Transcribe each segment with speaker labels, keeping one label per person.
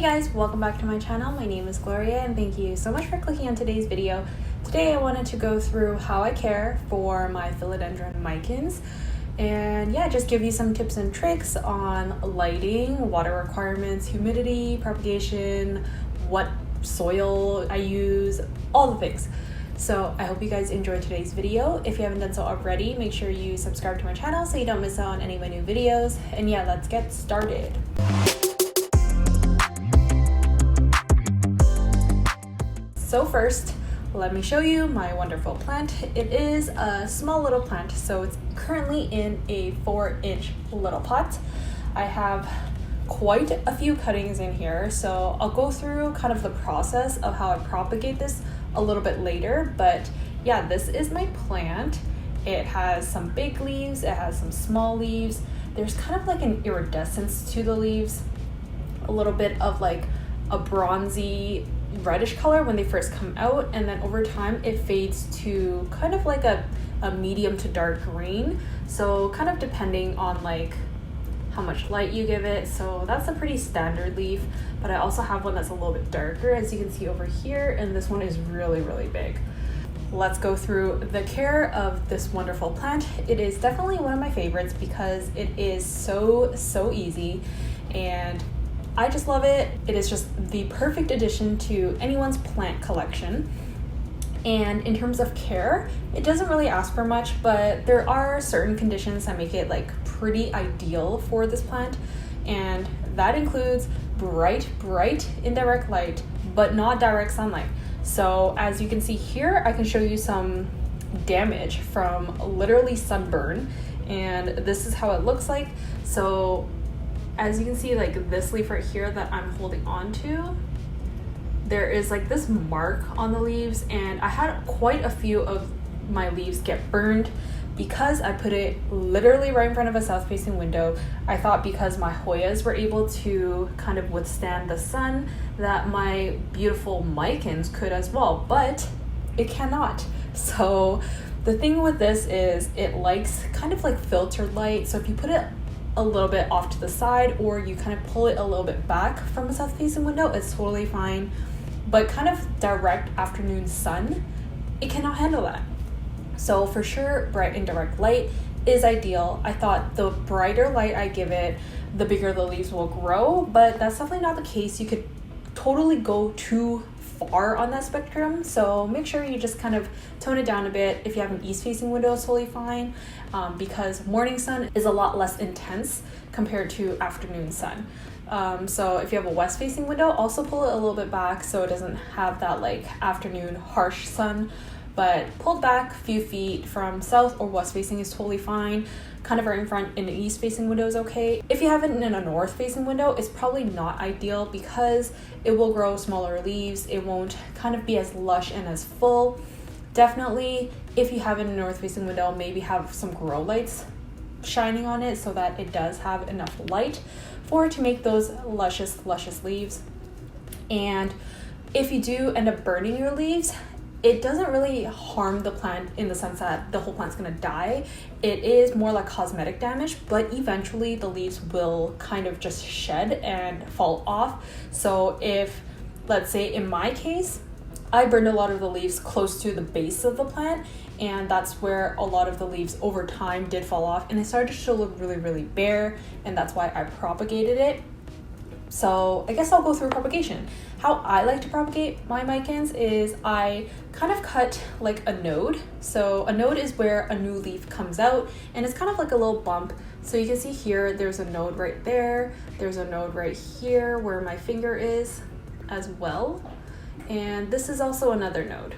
Speaker 1: Hey guys, welcome back to my channel. My name is Gloria and thank you so much for clicking on today's video. Today I wanted to go through how I care for my Philodendron Micans and just give you some tips and tricks on lighting, water requirements, humidity, propagation, what soil I use, all the things. So I hope you guys enjoyed today's video. If you haven't done so already, make sure you subscribe to my channel so you don't miss out on any of my new videos. And let's get started. So first, let me show you my wonderful plant. It is a small little plant, so it's currently in a 4-inch little pot. I have quite a few cuttings in here, so I'll go through kind of the process of how I propagate this a little bit later. But this is my plant. It has some big leaves, it has some small leaves. There's kind of like an iridescence to the leaves, a little bit of like a bronzy reddish color when they first come out, and then over time it fades to kind of like a medium to dark green, so kind of depending on like how much light you give it. So that's a pretty standard leaf, but I also have one that's a little bit darker, as you can see over here, and this one is really big. Let's go through the care of this wonderful plant. It is definitely one of my favorites because it is so easy and I just love it. It is just the perfect addition to anyone's plant collection. And in terms of care, it doesn't really ask for much, but there are certain conditions that make it like pretty ideal for this plant. And that includes bright indirect light, but not direct sunlight. So as you can see here, I can show you some damage from literally sunburn. And this is how it looks like. So as you can see, like this leaf right here that I'm holding on to, there is like this mark on the leaves, and I had quite a few of my leaves get burned because I put it literally right in front of a south-facing window. I thought because my Hoyas were able to kind of withstand the sun that my beautiful Micans could as well, but it cannot. So the thing with this is it likes kind of like filtered light. So if you put it a little bit off to the side, or you kind of pull it a little bit back from a south-facing window, it's totally fine. But kind of direct afternoon sun, it cannot handle that. So for sure, bright and direct light is ideal. I thought the brighter light I give it, the bigger the leaves will grow, but that's definitely not the case. You could totally go too far on that spectrum, so make sure you just kind of tone it down a bit. If you have an east-facing window, it's totally fine, because morning sun is a lot less intense compared to afternoon sun. So if you have a west-facing window, also pull it a little bit back so it doesn't have that like afternoon harsh sun, but pulled back a few feet from south or west-facing is totally fine. Kind of right in front in an east-facing window is okay. If you have it in a north-facing window, it's probably not ideal because it will grow smaller leaves. It won't kind of be as lush and as full. Definitely, if you have it in a north-facing window, maybe have some grow lights shining on it so that it does have enough light for it to make those luscious leaves. And if you do end up burning your leaves, it doesn't really harm the plant in the sense that the whole plant's gonna die. It is more like cosmetic damage, but eventually the leaves will kind of just shed and fall off. So if, let's say in my case, I burned a lot of the leaves close to the base of the plant, and that's where a lot of the leaves over time did fall off, and they started to look really bare, and that's why I propagated it. So I guess I'll go through propagation. How I like to propagate my Micans is I kind of cut like a node. So a node is where a new leaf comes out, and it's kind of like a little bump. So you can see here, there's a node right there. There's a node right here where my finger is as well. And this is also another node.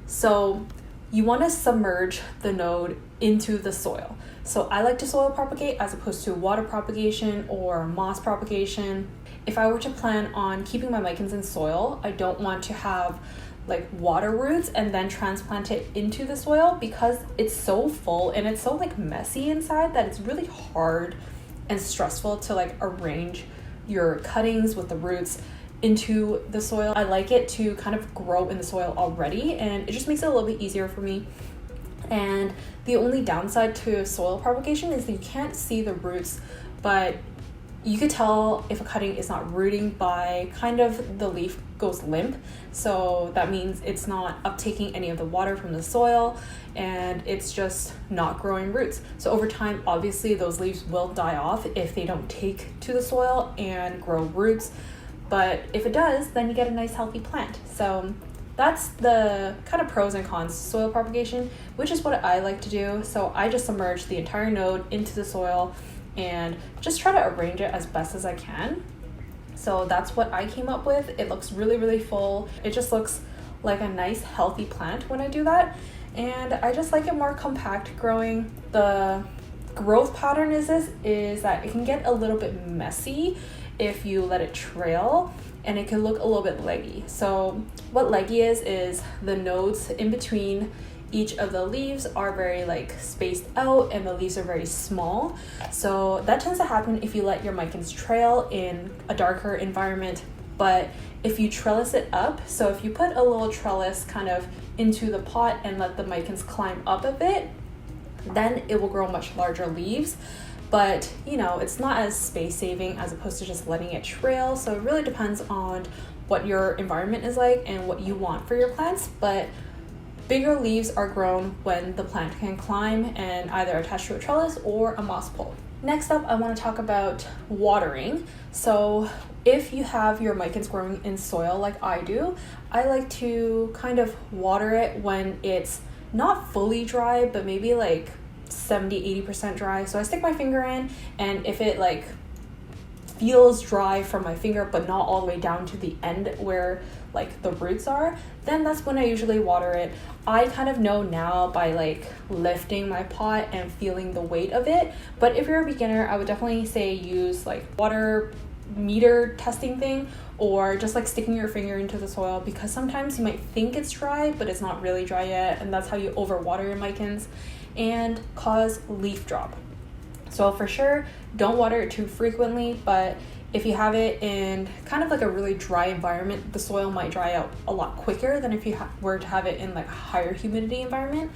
Speaker 1: So you want to submerge the node into the soil. So I like to soil propagate as opposed to water propagation or moss propagation. If I were to plan on keeping my Micans in soil, I don't want to have like water roots and then transplant it into the soil because it's so full and it's so like messy inside that it's really hard and stressful to like arrange your cuttings with the roots into the soil. I like it to kind of grow in the soil already, and it just makes it a little bit easier for me. And the only downside to soil propagation is that you can't see the roots, but you could tell if a cutting is not rooting by kind of the leaf goes limp. So that means it's not uptaking any of the water from the soil and it's just not growing roots. So over time, obviously those leaves will die off if they don't take to the soil and grow roots. But if it does, then you get a nice healthy plant. So that's the kind of pros and cons to soil propagation, which is what I like to do. So I just submerge the entire node into the soil and just try to arrange it as best as I can. So that's what I came up with. It looks really, really full. It just looks like a nice healthy plant when I do that. And I just like it more compact growing. The growth pattern is that it can get a little bit messy if you let it trail, and it can look a little bit leggy. So what leggy is the nodes in between each of the leaves are very like spaced out and the leaves are very small. So that tends to happen if you let your micans trail in a darker environment. But if you trellis it up, so if you put a little trellis kind of into the pot and let the micans climb up a bit, then it will grow much larger leaves. But you know, it's not as space saving as opposed to just letting it trail. So it really depends on what your environment is like and what you want for your plants. But bigger leaves are grown when the plant can climb and either attach to a trellis or a moss pole. Next up, I want to talk about watering. So if you have your micans growing in soil like I do, I like to kind of water it when it's not fully dry, but maybe like 70-80% dry. So I stick my finger in, and if it like feels dry from my finger but not all the way down to the end where like the roots are, then that's when I usually water it. I kind of know now by like lifting my pot and feeling the weight of it. But if you're a beginner, I would definitely say use like water meter testing thing, or just like sticking your finger into the soil, because sometimes you might think it's dry but it's not really dry yet, and that's how you overwater your micans and cause leaf drop. So for sure, don't water it too frequently, but if you have it in kind of like a really dry environment, the soil might dry out a lot quicker than if you were to have it in like a higher humidity environment.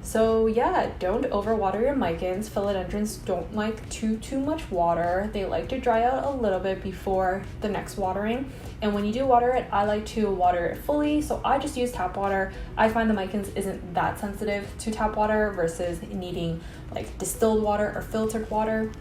Speaker 1: So yeah, don't overwater your micans. Philodendrons don't like too much water. They like to dry out a little bit before the next watering. And when you do water it, I like to water it fully. So I just use tap water. I find the micans isn't that sensitive to tap water versus needing like distilled water or filtered water.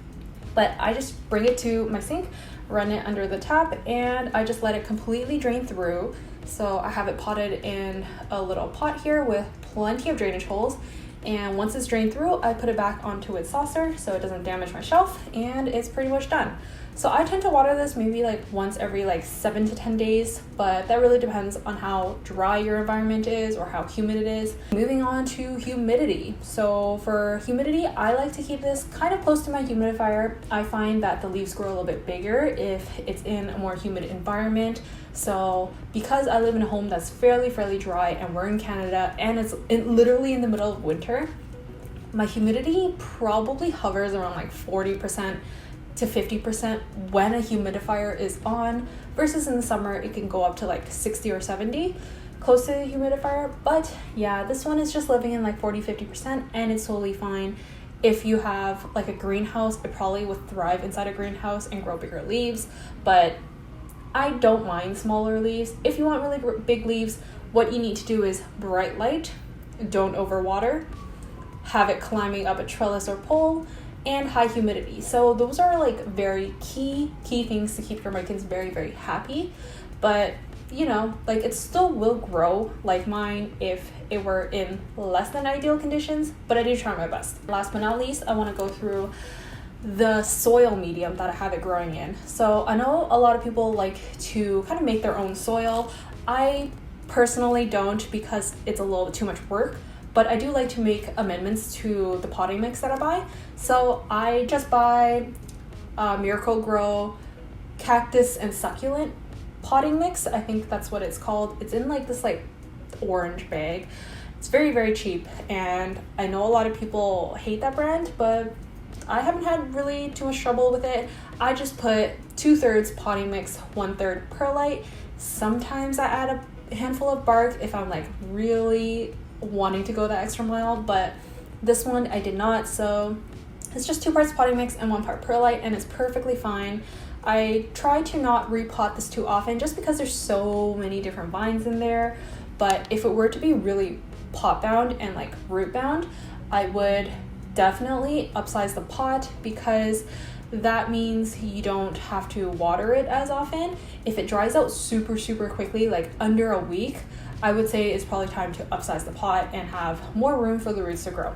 Speaker 1: But I just bring it to my sink, run it under the tap, and I just let it completely drain through. So I have it potted in a little pot here with plenty of drainage holes. And once it's drained through, I put it back onto its saucer so it doesn't damage my shelf, and it's pretty much done. So I tend to water this maybe like once every like 7 to 10 days, but that really depends on how dry your environment is or how humid it is. Moving on to humidity. So for humidity, I like to keep this kind of close to my humidifier. I find that the leaves grow a little bit bigger if it's in a more humid environment. So because I live in a home that's fairly dry, and we're in Canada and it's literally in the middle of winter, my humidity probably hovers around like 40% to 50% when a humidifier is on, versus in the summer it can go up to like 60 or 70 close to the humidifier. But yeah, this one is just living in like 40-50%, and it's totally fine. If you have like a greenhouse, it probably would thrive inside a greenhouse and grow bigger leaves, but I don't mind smaller leaves. If you want really big leaves, what you need to do is bright light, don't overwater, have it climbing up a trellis or pole, and high humidity. So those are like very key things to keep your micans very happy. But you know, like it still will grow like mine if it were in less than ideal conditions, but I do try my best. Last but not least, I want to go through the soil medium that I have it growing in. So I know a lot of people like to kind of make their own soil. I personally don't, because it's a little bit too much work, but I do like to make amendments to the potting mix that I buy. So I just buy Miracle-Gro cactus and succulent potting mix. I think that's what it's called. It's in like this like orange bag. It's very cheap, and I know a lot of people hate that brand, but I haven't had really too much trouble with it. I just put 2/3 potting mix, 1/3 perlite. Sometimes I add a handful of bark if I'm like really wanting to go that extra mile, but this one I did not. So It's just 2 parts potting mix and 1 part perlite, and it's perfectly fine. I try to not repot this too often just because there's so many different vines in there, but if it were to be really pot bound and like root bound, I would definitely upsize the pot, because that means you don't have to water it as often. If it dries out super quickly, like under a week, I would say it's probably time to upsize the pot and have more room for the roots to grow.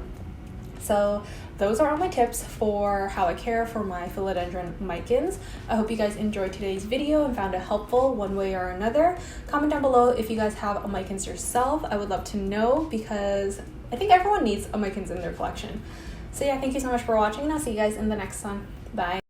Speaker 1: So those are all my tips for how I care for my Philodendron Micans. I hope you guys enjoyed today's video and found it helpful one way or another. Comment down below if you guys have a Micans yourself. I would love to know, because I think everyone needs a Micans in their collection. So yeah, thank you so much for watching, and I'll see you guys in the next one. Bye.